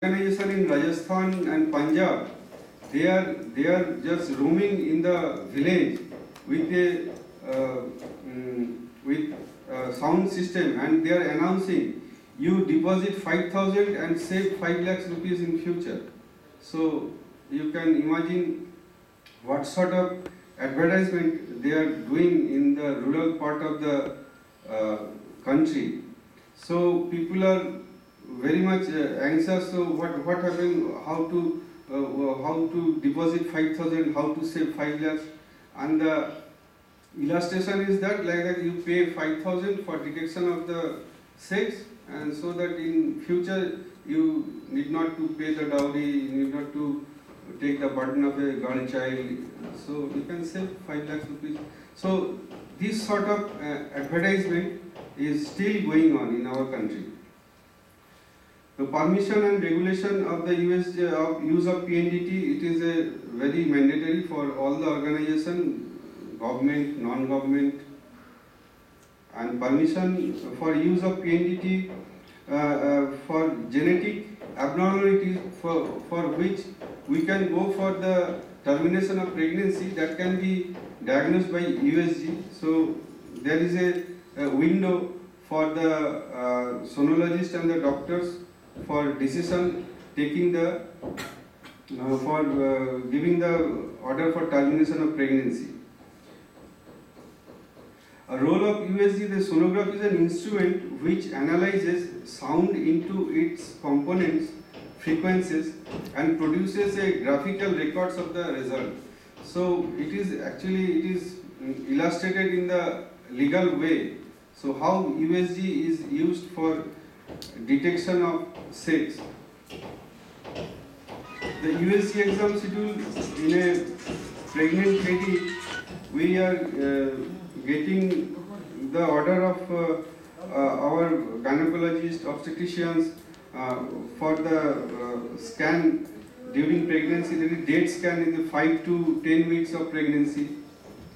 organization in Rajasthan and Punjab, they are just roaming in the village with a sound system, and they are announcing you deposit 5,000 and save 5 lakhs rupees in future. So you can imagine what sort of advertisement they are doing in the rural part of the country. So people are very much anxious. So what happened? How to deposit 5,000? How to save 5 lakhs? And the illustration is that like that you pay 5,000 for detection of the sex, and so that in future you need not to pay the dowry, you need not to take the burden of a girl child. So you can save 5 lakhs rupees. So this sort of advertisement is still going on in our country. The permission and regulation of the use of PNDT, it is a very mandatory for all the organization, government, non-government, and permission for use of PNDT for genetic abnormalities for which we can go for the termination of pregnancy that can be diagnosed by USG. So there is a window for the sonologist and the doctors for decision taking the for giving the order for termination of pregnancy. A role of USG, the sonograph is an instrument which analyzes sound into its components, frequencies, and produces a graphical records of the result. So it is illustrated in the legal way. So how USG is used for detection of sex. The USG exam schedule in a pregnant lady, we are getting the order of our gynecologist, obstetricians for the scan during pregnancy. There is date scan in the 5 to 10 weeks of pregnancy.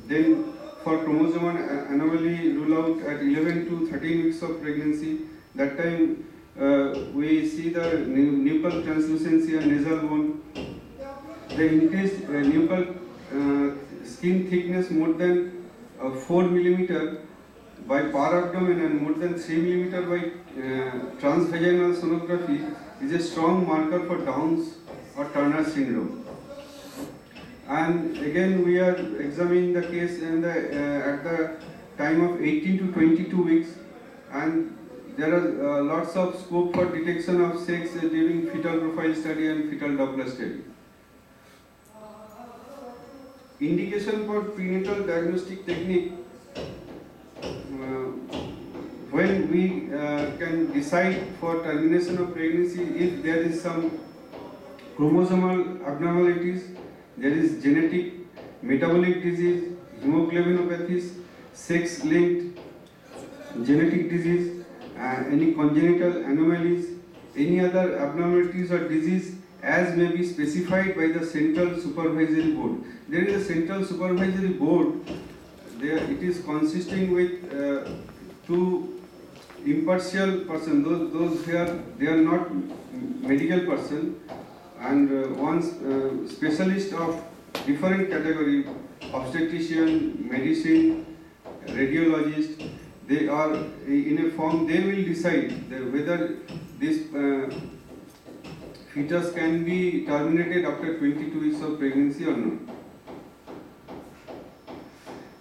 Then for chromosomal anomaly rule out at 11 to 13 weeks of pregnancy. That time we see the nuchal translucency and nasal bone. The increased nuchal skin thickness more than 4 millimeter by para-abdomen and more than 3 millimeter by transvaginal sonography is a strong marker for Downs or Turner syndrome. And again we are examining the case in at the time of 18 to 22 weeks, and there are lots of scope for detection of sex during fetal profile study and fetal Doppler study. Indication for prenatal diagnostic technique, when we can decide for termination of pregnancy if there is some chromosomal abnormalities, there is genetic, metabolic disease, hemoglobinopathies, sex-linked genetic disease, any congenital anomalies, any other abnormalities or disease as may be specified by the Central Supervisory Board. There is a Central Supervisory Board. There it is consisting with two impartial persons. Those here they are not medical person, and one specialist of different category, obstetrician, medicine, radiologist. They are in a form. They will decide whether this fetus can be terminated after 22 weeks of pregnancy or not.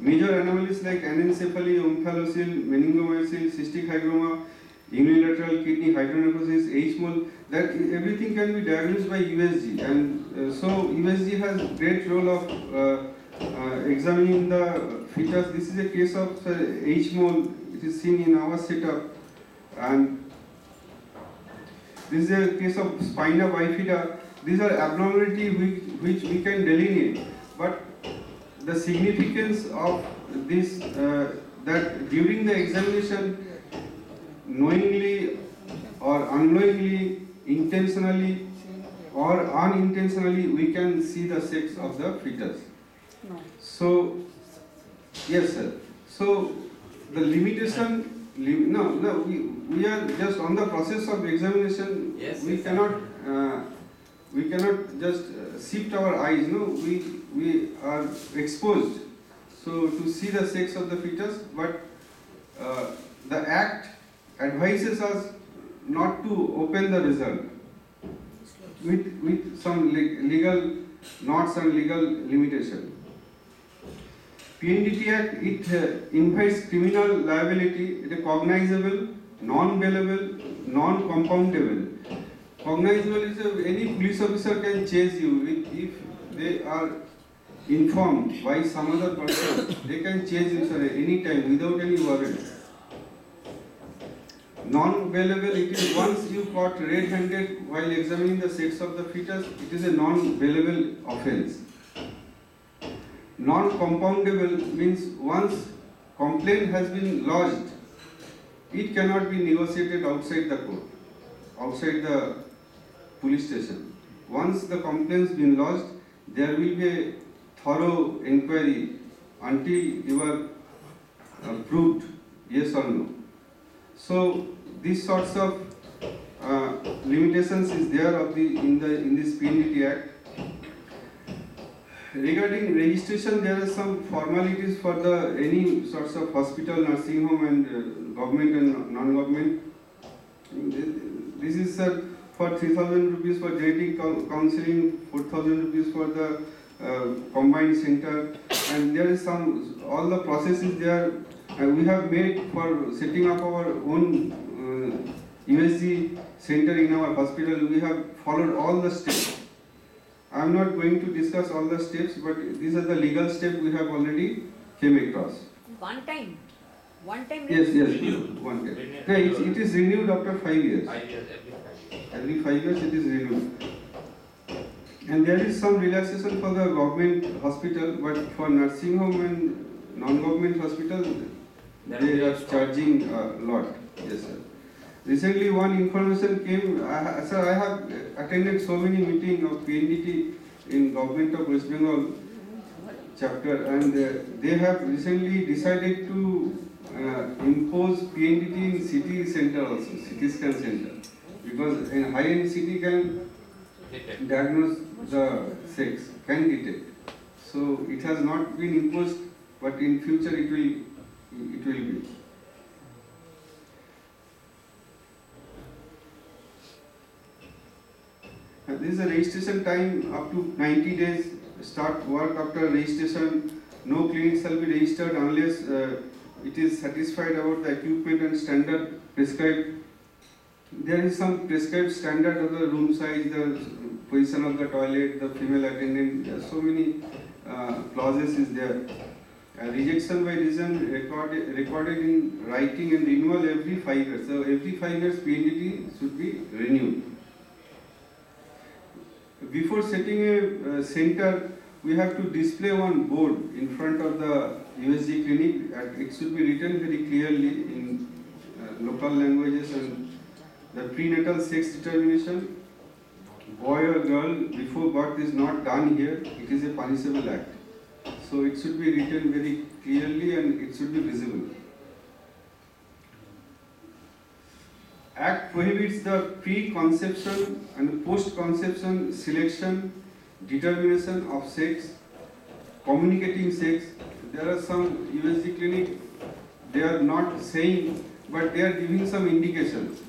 Major anomalies like anencephaly, omphalocele, meningomyocele, cystic hygroma, unilateral kidney hydronephrosis, H-mole, that everything can be diagnosed by USG, and so USG has great role of examining the fetus. This is a case of H-mole. It is seen in our setup, and this is a case of spina bifida. These are abnormalities which we can delineate, but the significance of this that during the examination, knowingly or unknowingly, intentionally or unintentionally, we can see the sex of the fetus. No. So, yes, sir. So, the limitation, we are just on the process of examination. Yes, we cannot we cannot just shift our eyes. No, we are exposed. So to see the sex of the fetus, but the Act advises us not to open the result with some legal knots and legal limitation. PNDT Act, it invites criminal liability, it is cognizable, non-bailable, non-compoundable. Cognizable is any police officer can chase you if they are informed by some other person. They can chase you at any time without any warrant. Non-bailable, it is once you caught red-handed while examining the sex of the fetus, it is a non-bailable offence. Non-compoundable means once complaint has been lodged, it cannot be negotiated outside the court, outside the police station. Once the complaint has been lodged, there will be a thorough inquiry until you are proved yes or no. So these sorts of limitations is there of in this PNDT Act. Regarding registration, there are some formalities for any sorts of hospital, nursing home, and government and non-government. This is for 3,000 rupees for genetic counseling, 4,000 rupees for the combined center, and there is all the processes there. We have made for setting up our own USG center in our hospital. We have followed all the steps. I am not going to discuss all the steps, but these are the legal steps we have already came across. One time? Yes, one time. It is renewed after 5 years. 5 years, Every 5 years it is renewed. And there is some relaxation for the government hospital, but for nursing home and non-government hospital, they are charging a lot. Yes, sir. Recently, one information came. Sir, I have attended so many meetings of PNDT in Government of West Bengal chapter, and they have recently decided to impose PNDT in city center also, city scan center, because in high-end city can diagnose the sex, can detect. So it has not been imposed, but in future it will be. This is a registration time up to 90 days. Start work after registration. No clinic shall be registered unless it is satisfied about the equipment and standard prescribed. There is some prescribed standard of the room size, the position of the toilet, the female attendant. There are so many clauses is there. Rejection by reason recorded in writing and renewal every 5 years. So every 5 years PNDT should be renewed. Before setting a center, we have to display one board in front of the USG clinic. It should be written very clearly in local languages, and the prenatal sex determination, boy or girl before birth is not done here. It is a punishable act. So it should be written very clearly and it should be visible. Act prohibits the pre-conception and post-conception selection, determination of sex, communicating sex. There are some USG clinic, they are not saying, but they are giving some indications.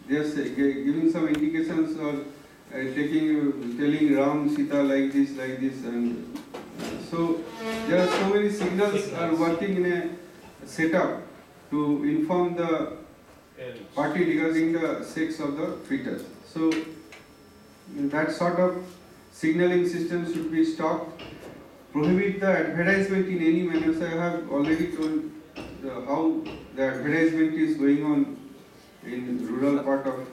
They are giving some indications or telling Ram, Sita like this, and so there are so many signals are working in a setup to inform the party regarding the sex of the fetus. So that sort of signaling system should be stopped. Prohibit the advertisement in any manner. So I have already told how the advertisement is going on in rural part of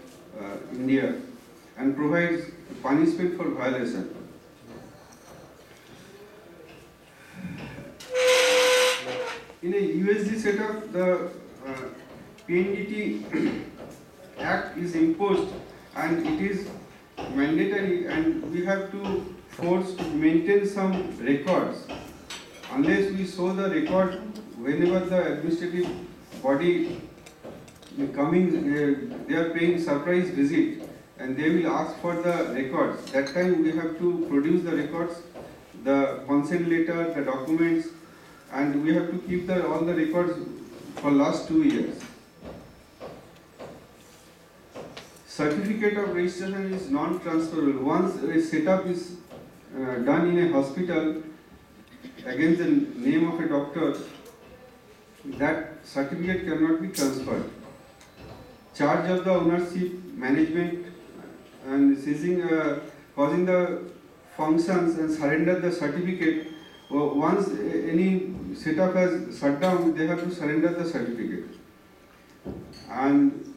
India, and provides punishment for violation. In a USG setup, the PNDT Act is imposed and it is mandatory, and we have to force to maintain some records. Unless we show the record whenever the administrative body coming, they are paying surprise visit, and they will ask for the records. That time we have to produce the records, the consent letter, the documents, and we have to keep all the records for last 2 years. Certificate of registration is non-transferable. Once a setup is done in a hospital against the name of a doctor, that certificate cannot be transferred. Charge of the ownership, management, and seizing, causing the functions and surrender the certificate. Once any setup has shut down, they have to surrender the certificate. And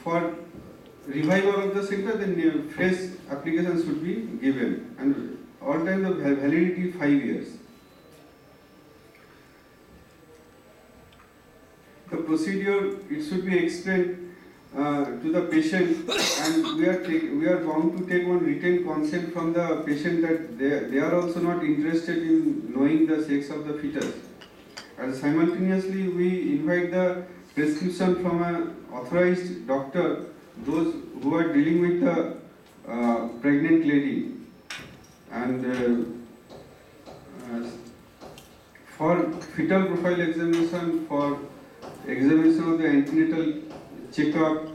for revival of the center, then fresh application should be given, and all times of validity 5 years. The procedure, it should be explained to the patient, and we are bound to take one written consent from the patient that they are also not interested in knowing the sex of the fetus. And simultaneously we invite the prescription from an authorized doctor, those who are dealing with the pregnant lady. And for fetal profile examination, for examination of the antenatal checkup,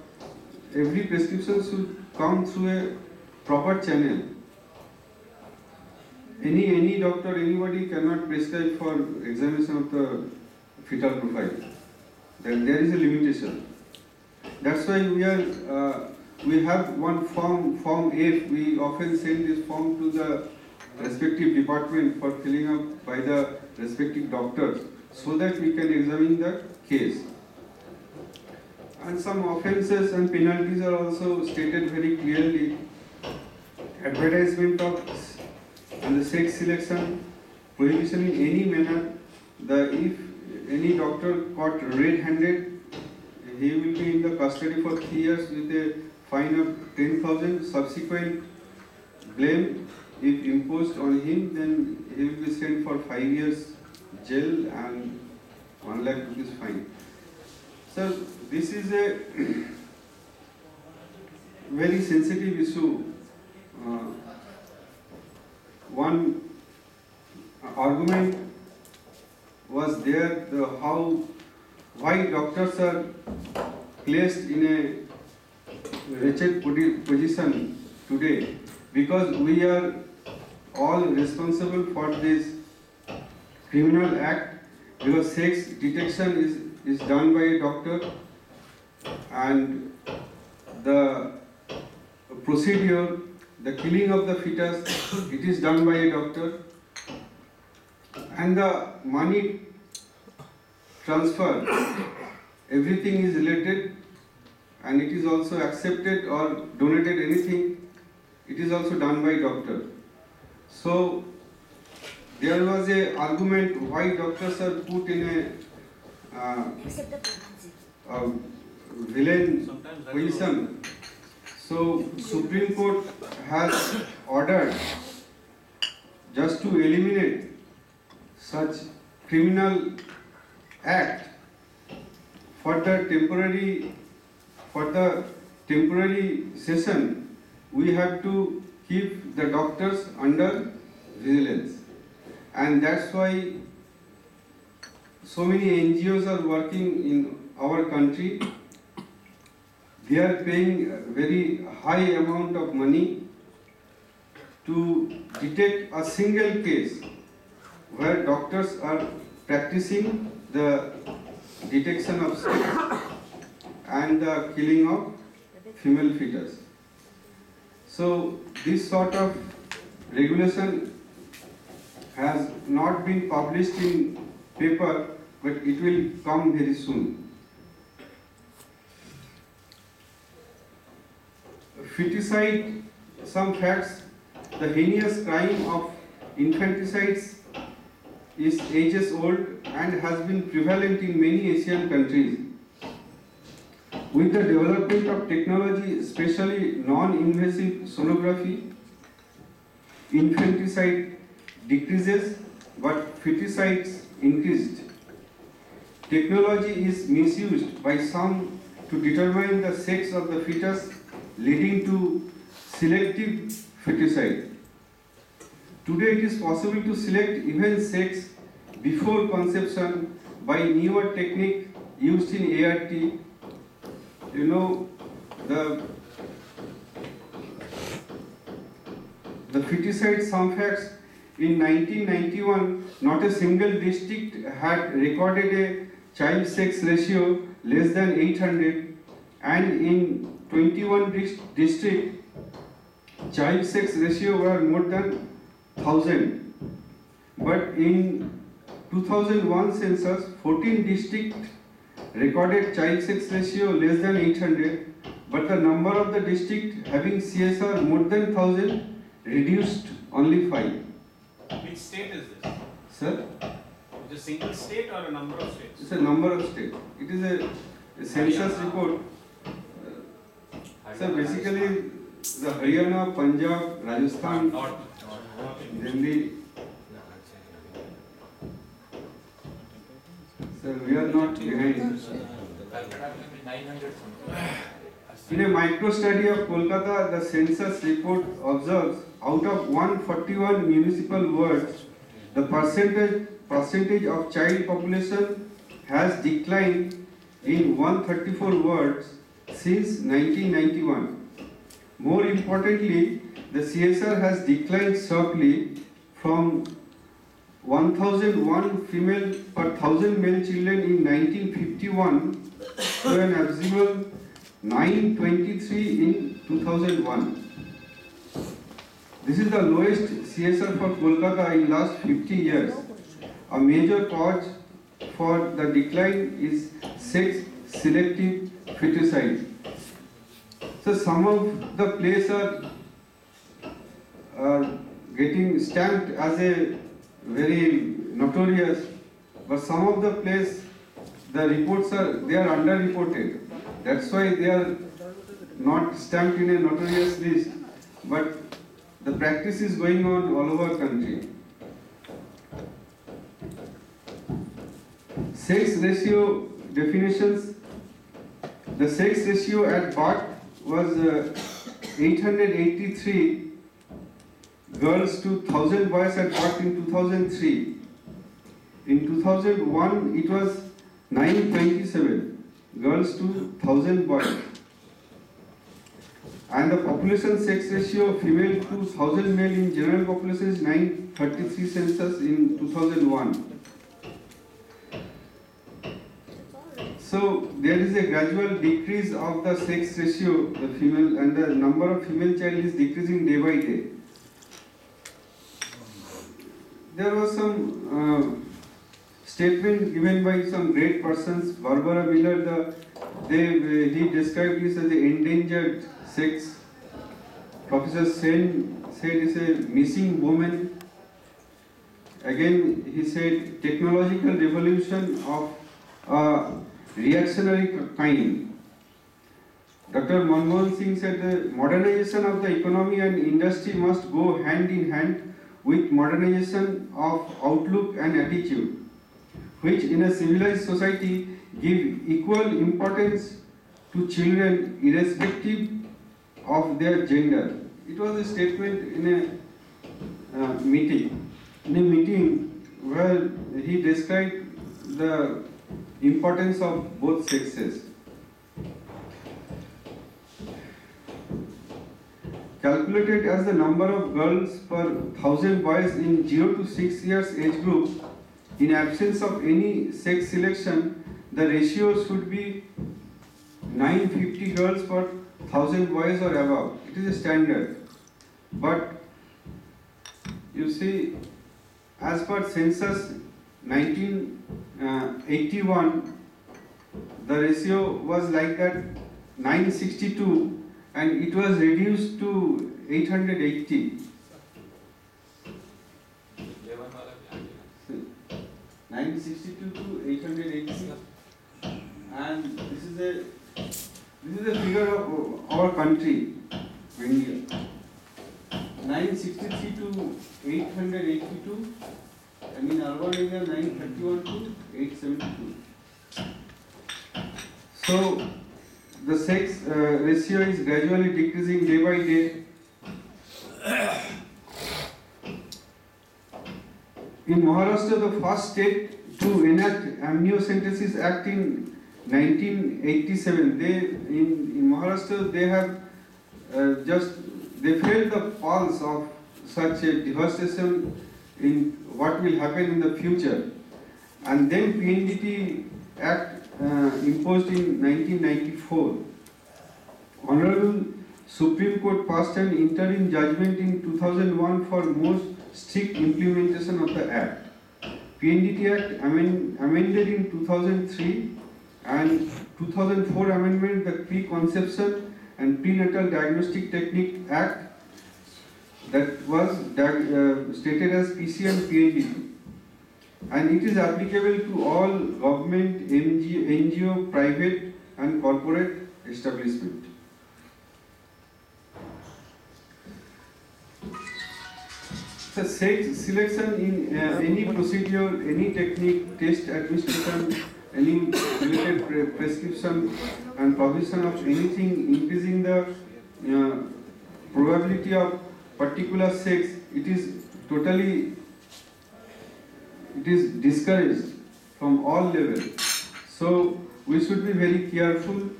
every prescription should come through a proper channel. Any doctor, anybody cannot prescribe for examination of the fetal profile. Then there is a limitation. That's why we have one form F. We often send this form to the respective department for filling up by the respective doctors, so that we can examine the case. And some offences and penalties are also stated very clearly. Advertisement of and the sex selection, prohibition in any manner. If any doctor caught red-handed, he will be in the custody for 3 years with a fine of 10,000. Subsequent blame, if imposed on him, then he will be sent for 5 years jail and 1 lakh rupees fine. So this is a very sensitive issue. One argument was there, why doctors are placed in a wretched position today, because we are all responsible for this criminal act, because sex detection is done by a doctor, and the procedure, the killing of the fetus, it is done by a doctor, and the money transfer, everything is related, and it is also accepted or donated, anything, it is also done by doctor. So there was a argument why doctors are put in a villain position. So Supreme Court has ordered just to eliminate such criminal act for the temporary session. We have to keep the doctors under vigilance, and that's why so many NGOs are working in our country. They are paying a very high amount of money to detect a single case where doctors are practicing the detection of sex and the killing of female fetus. So this sort of regulation has not been published in paper, but it will come very soon. Feticide, some facts. The heinous crime of infanticides is ages old and has been prevalent in many Asian countries. With the development of technology, especially non-invasive sonography, infanticide decreases but feticides increased. Technology is misused by some to determine the sex of the fetus, leading to selective feticide. Today it is possible to select even sex before conception by newer technique used in ART. You know, the feticide some facts. In 1991, not a single district had recorded a child sex ratio less than 800, and in 21 districts, child sex ratio were more than 1000. But in 2001 census, 14 districts recorded child sex ratio less than 800, but the number of the districts having CSR more than 1000 reduced only 5. Which state is this? Sir? Is it a single state or a number of states? It's a number of states. It is a census report. So basically, the Haryana, Punjab, Rajasthan, Delhi. So we are not behind. In a micro study of Kolkata, the census report observes out of 141 municipal wards, the percentage of child population has declined in 134 wards since 1991. More importantly, the CSR has declined sharply from 1001 female per 1000 male children in 1951 to an abysmal 923 in 2001. This is the lowest CSR for Kolkata in last 50 years. A major cause for the decline is sex selective feticide. So some of the places are getting stamped as a very notorious, but some of the places the reports are underreported. That's why they are not stamped in a notorious list, but the practice is going on all over country. Sex ratio definitions. The sex ratio at birth was 883 girls to 1000 boys at birth in 2003. In 2001, it was 927 girls to 1000 boys. And the population sex ratio female to 1000 male in general population is 933 census in 2001. So there is a gradual decrease of the sex ratio, the female, and the number of female child is decreasing day by day. There was some statement given by some great persons. Barbara Miller, he described this as an endangered sex. Professor Sen said it's a missing woman. Again, he said technological revolution of reactionary kind. Dr. Manmohan Singh said the modernization of the economy and industry must go hand in hand with modernization of outlook and attitude, which in a civilized society give equal importance to children irrespective of their gender. It was a statement in a meeting where he described the importance of both sexes. Calculated as the number of girls per 1000 boys in 0 to 6 years age group, in absence of any sex selection, the ratio should be 950 girls per 1000 boys or above. It is a standard. But you see, as per census 1981, the ratio was like that 962, and it was reduced to 880. 962 to 880, and this is a figure of our country, India. 963 to 882, and in urban area 931 to 872. So the sex ratio is gradually decreasing day by day. in Maharashtra, the first state to enact Amniocentesis Act in 1987. In Maharashtra they have they felt the pulse of such a devastation in what will happen in the future, and then PNDT Act imposed in 1994. Honorable Supreme Court passed an interim judgment in 2001 for more strict implementation of the Act. PNDT Act amended in 2003 and 2004 amendment the Preconception and Prenatal Diagnostic Technique Act, that was stated as PC and PNDT, and it is applicable to all government, NGO, private and corporate establishment. The sex selection in any procedure, any technique, test administration, any related prescription and provision of anything increasing the probability of particular sex, it is discouraged from all levels. So we should be very careful,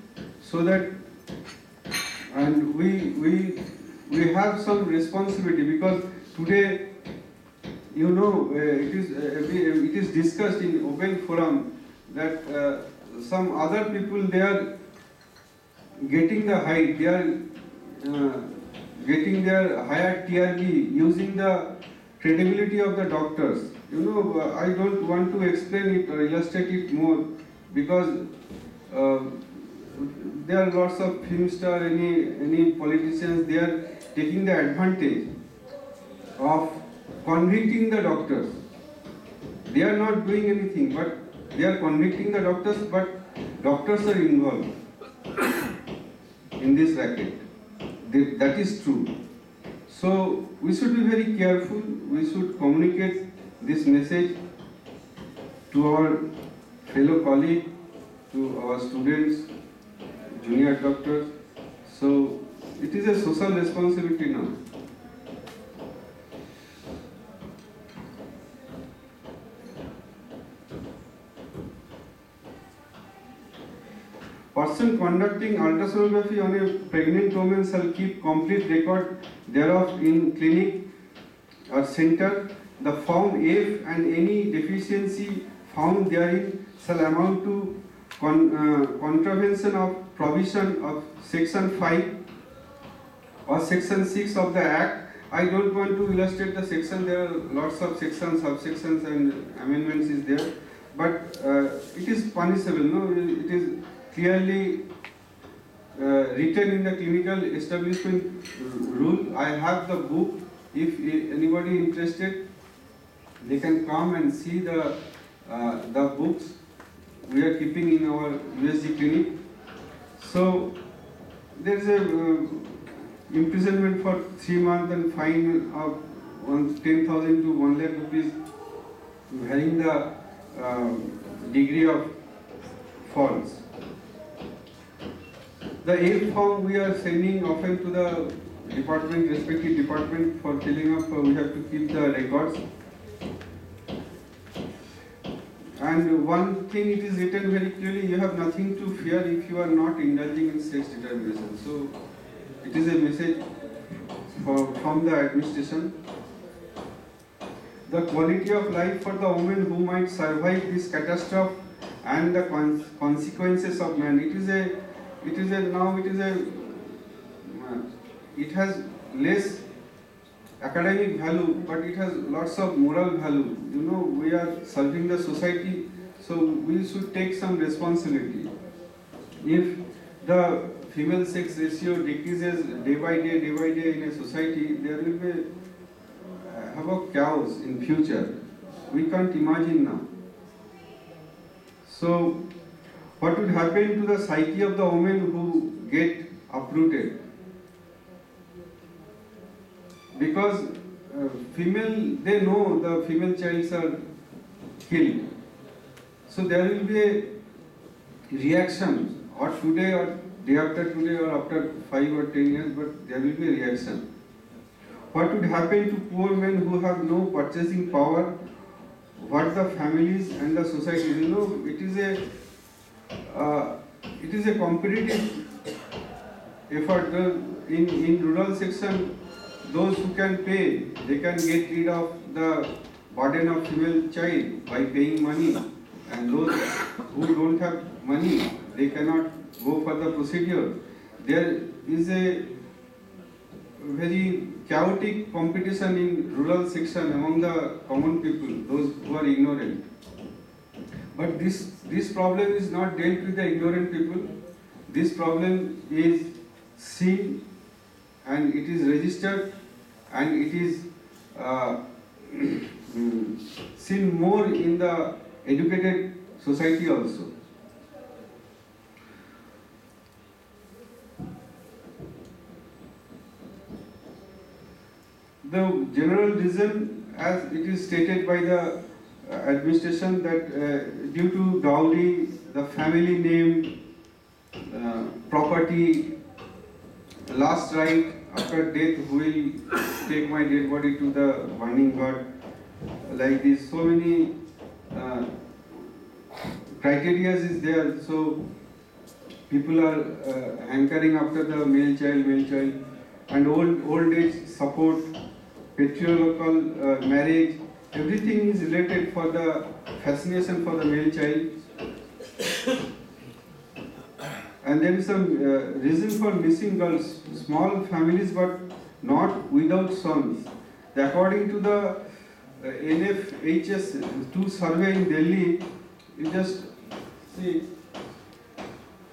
so that, and we have some responsibility, because today, you know, it is discussed in open forum that some other people, they are getting the height, they are getting their higher TRB using the credibility of the doctors. You know, I don't want to explain it or illustrate it more, because there are lots of film stars, any politicians, they are taking the advantage of convicting the doctors. They are not doing anything, but they are convicting the doctors, but doctors are involved in this racket. That is true. So we should be very careful. We should communicate this message to our fellow colleagues, to our students, junior doctors. So it is a social responsibility now. Person conducting ultrasonography on a pregnant woman shall keep complete record thereof in clinic or center. The Form F and any deficiency found therein shall amount to contravention of provision of Section 5 or Section 6 of the Act. I don't want to illustrate the section, there are lots of sections, subsections and amendments is there, but it is punishable, no? It is clearly written in the clinical establishment rule. I have the book. If anybody interested, they can come and see the books we are keeping in our USG clinic. So there is a imprisonment for 3 months and fine of 10,000 to 1 lakh rupees, having the degree of false. The F form we are sending often to the department, respective department, for filling up. We have to keep the records. And one thing, it is written very clearly: you have nothing to fear if you are not indulging in sex determination. So it is a message from the administration. The quality of life for the woman who might survive this catastrophe and the consequences of man. It has less academic value, but it has lots of moral value. You know, we are serving the society, so we should take some responsibility. If the female sex ratio decreases day by day in a society, there will be have a chaos in future. We can't imagine now. So what would happen to the psyche of the women who get uprooted? Because female, they know the female childs are killed. So there will be a reaction, or today or day after today or after 5 or 10 years, but there will be a reaction. What would happen to poor men who have no purchasing power, what the families and the society, it is a competitive effort. In rural section, those who can pay, they can get rid of the burden of female child by paying money, and those who don't have money, they cannot go for the procedure. There is a very chaotic competition in rural section among the common people, those who are ignorant. But this problem is not dealt with the ignorant people. This problem is seen and it is registered and it is seen more in the educated society also. The general reason, as it is stated by the administration, that due to dowry, the family name, property, last right after death, who will take my dead body to the burning god, like this. So many criteria is there. So people are hankering after the male child, and old age support, patriarchal marriage, everything is related for the fascination for the male child. And there is some reason for missing girls, small families but not without sons. According to the NFHS 2 survey in Delhi, you just see,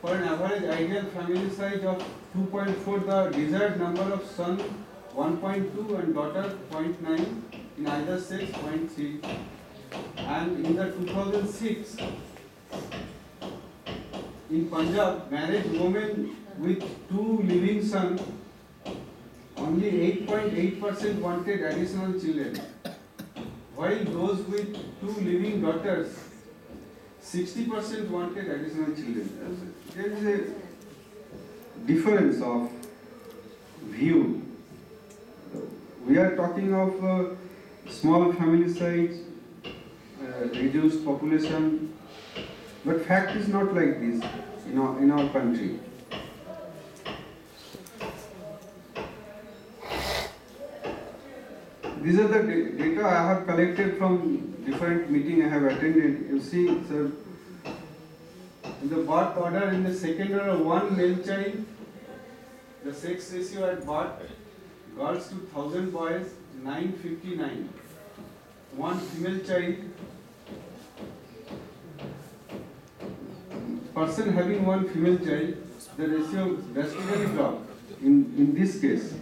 for an average ideal family size of 2.4, the desired number of sons 1.2 and daughter 0.9, in either sex 0.3. And in the 2006, in Punjab, married women with 2 living sons, only 8.8% wanted additional children, while those with 2 living daughters, 60% wanted additional children. There is a difference of view. We are talking of small family size, reduced population, but fact is not like this in our country. These are the data I have collected from different meetings I have attended. You see, sir, in the birth order, in the second order, 1 male child, the sex ratio at birth, girls to 1000 boys, 959. 1 female child, person having 1 female child, the ratio drastically dropped in this case.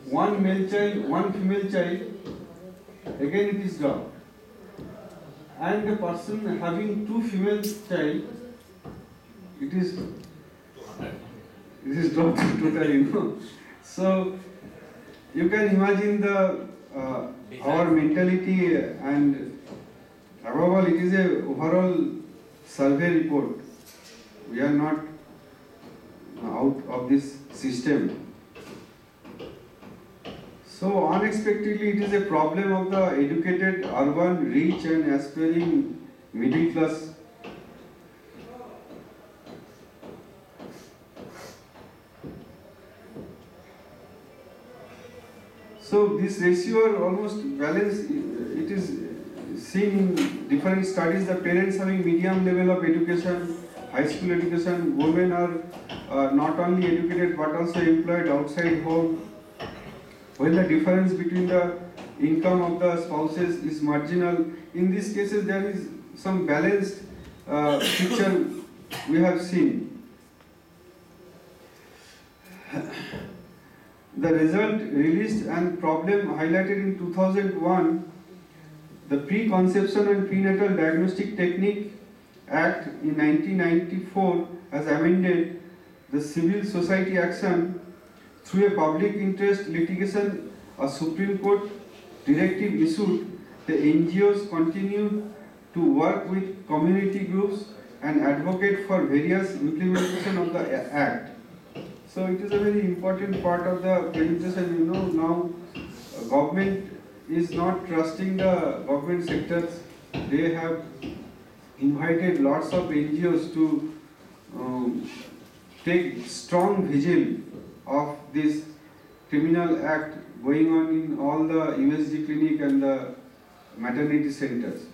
1 male child, 1 female child, again it is dropped. And the person having 2 female child, it is dropped totally, So you can imagine the our mentality, and above all, it is a overall survey report. We are not out of this system. So unexpectedly, it is a problem of the educated, urban, rich and aspiring middle class. So this ratio are almost balanced. It is seen in different studies. The parents having medium level of education, high school education, women are not only educated but also employed outside home. When the difference between the income of the spouses is marginal, in these cases there is some balanced picture we have seen. The result released and problem highlighted in 2001, the Preconception and Prenatal Diagnostic Technique Act in 1994 has amended the civil society action through a public interest litigation. A Supreme Court directive issued. The NGOs continue to work with community groups and advocate for various implementation of the Act. So it is a very important part of the presentation. Now government is not trusting the government sectors. They have invited lots of NGOs to take strong vigil of this criminal act going on in all the USG clinic and the maternity centers.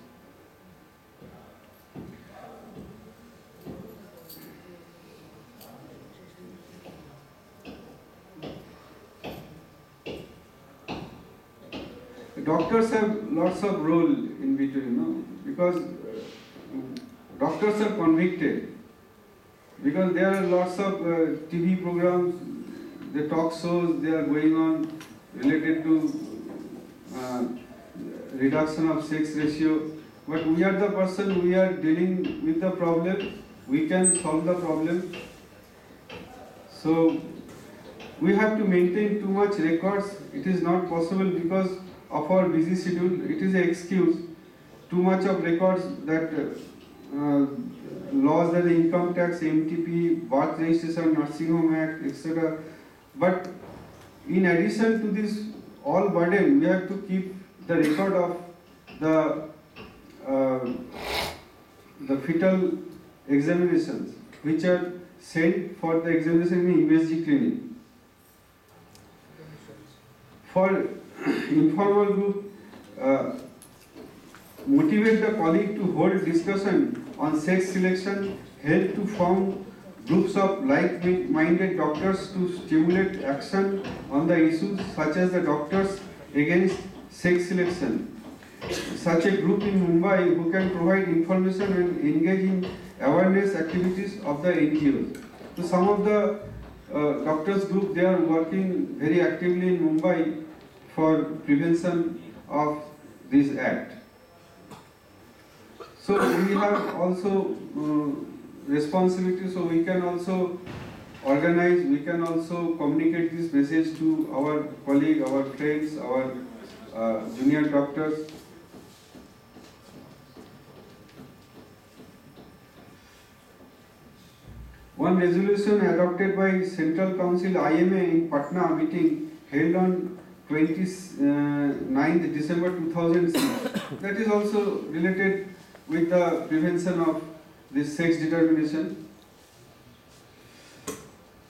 Doctors have lots of role in between, because doctors are convicted, because there are lots of TV programs, the talk shows they are going on related to reduction of sex ratio, but we are the person, we are dealing with the problem, we can solve the problem. So we have to maintain too much records. It is not possible because of our busy schedule. It is an excuse. Too much of records that laws like the income tax, MTP, birth registration, nursing home act, etc. But in addition to this all burden, we have to keep the record of the fetal examinations which are sent for the examination in USG clinic. For informal group, motivate the colleague to hold discussion on sex selection, help to form groups of like-minded doctors to stimulate action on the issues such as the doctors against sex selection. Such a group in Mumbai who can provide information and engage in awareness activities of the NGOs. So some of the doctors group, they are working very actively in Mumbai for prevention of this act. So we have also responsibility, so we can also organize, we can also communicate this message to our colleagues, our friends, our junior doctors. One resolution adopted by Central Council IMA in Patna meeting held on 29th December 2006. That is also related with the prevention of this sex determination.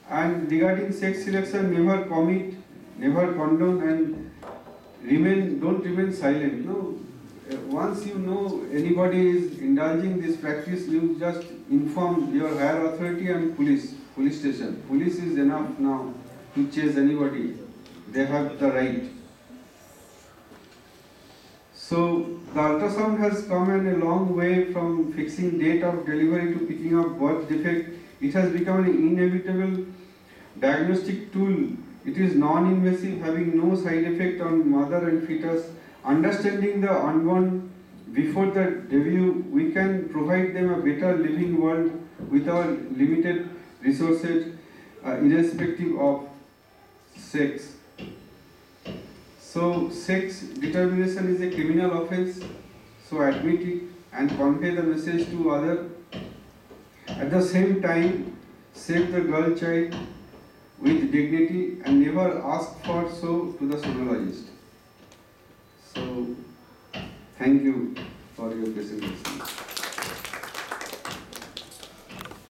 And regarding sex selection, never commit, never condone, and don't remain silent. No, once you know anybody is indulging this practice, you just inform your higher authority and police station. Police is enough now to chase anybody. They have the right. So the ultrasound has come a long way from fixing date of delivery to picking up birth defect. It has become an inevitable diagnostic tool. It is non-invasive, having no side effect on mother and fetus. Understanding the unborn before the debut, we can provide them a better living world with our limited resources, irrespective of sex. So sex determination is a criminal offense, so admit it and convey the message to others. At the same time, save the girl child with dignity and never ask for so to the sonologist. So, thank you for your presentation.